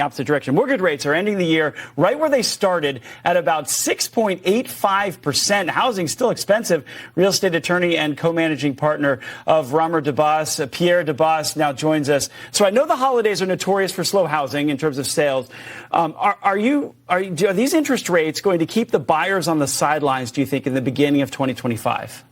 opposite direction. Mortgage rates are ending the year right where they started at about 6.85%. Housing's still expensive. Real estate attorney and co-managing partner of PIerre Debbas, PIerre Debbas, now joins us. So I know the holidays are notorious for slow housing in terms of sales. Are these interest rates going to keep the buyers on the sidelines, do you think, in the beginning of 2025?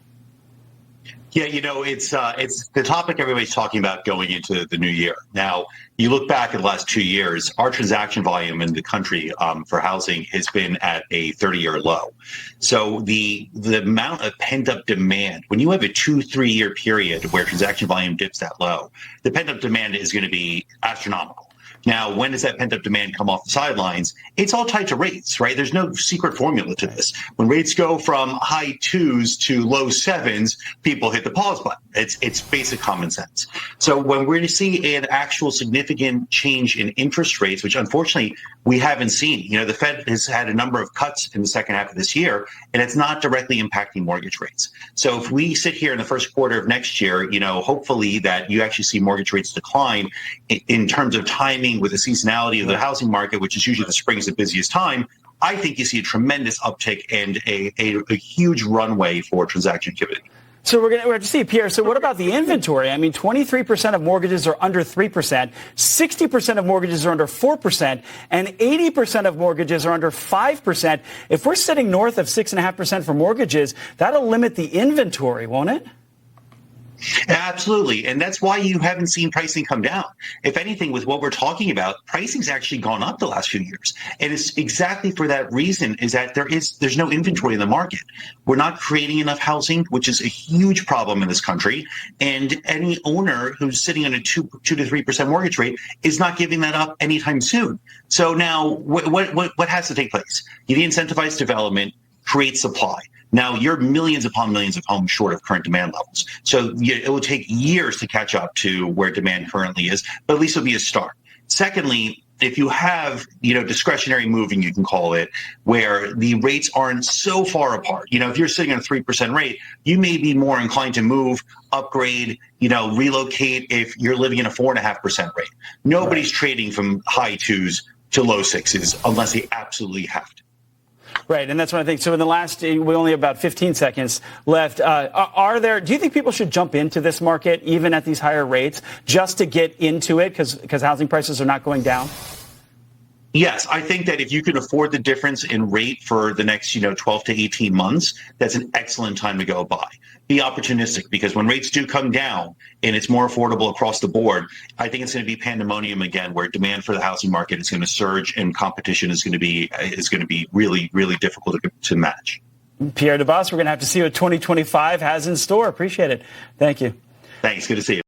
Yeah, it's the topic everybody's talking about going into the new year. Now, you look back at the last 2 years, our transaction volume in the country for housing has been at a 30-year low. So the amount of pent-up demand, when you have a 2-3 year period where transaction volume dips that low, the pent-up demand is going to be astronomical. Now, when does that pent-up demand come off the sidelines? It's all tied to rates, right? There's no secret formula to this. When rates go from high 2s to low 7s, people hit the pause button. It's basic common sense. So when we're going to see an actual significant change in interest rates, which unfortunately we haven't seen, the Fed has had a number of cuts in the second half of this year, and it's not directly impacting mortgage rates. So if we sit here in the first quarter of next year, hopefully that you actually see mortgage rates decline in terms of timing with the seasonality of the housing market, which is usually the spring is the busiest time. I think you see a tremendous uptick and a huge runway for transaction activity. So we're going to see, PIerre, so what about the inventory? I mean, 23% of mortgages are under 3%, 60% of mortgages are under 4%, and 80% of mortgages are under 5%. If we're sitting north of 6.5% for mortgages, that'll limit the inventory, won't it? Absolutely. And that's why you haven't seen pricing come down. If anything, with what we're talking about, pricing's actually gone up the last few years. And it's exactly for that reason, is that there's no inventory in the market. We're not creating enough housing, which is a huge problem in this country. And any owner who's sitting on a 2 to 3% mortgage rate is not giving that up anytime soon. So now what has to take place? You need incentivized development, create supply. Now, you're millions upon millions of homes short of current demand levels. So it will take years to catch up to where demand currently is, but at least it'll be a start. Secondly, if you have, discretionary moving, you can call it, where the rates aren't so far apart. If you're sitting on a 3% rate, you may be more inclined to move, upgrade, relocate if you're living in a 4.5% rate. Nobody's trading from high 2s to low 6s unless they absolutely have to. Right, and that's what I think. So in the last, we only have about 15 seconds left. Do you think people should jump into this market, even at these higher rates, just to get into it because housing prices are not going down? Yes, I think that if you can afford the difference in rate for the next, 12 to 18 months, that's an excellent time to go buy. Be opportunistic, because when rates do come down and it's more affordable across the board, I think it's going to be pandemonium again, where demand for the housing market is going to surge and competition is going to be really, really difficult to match. PIerre Debbas, we're going to have to see what 2025 has in store. Appreciate it. Thank you. Thanks. Good to see you.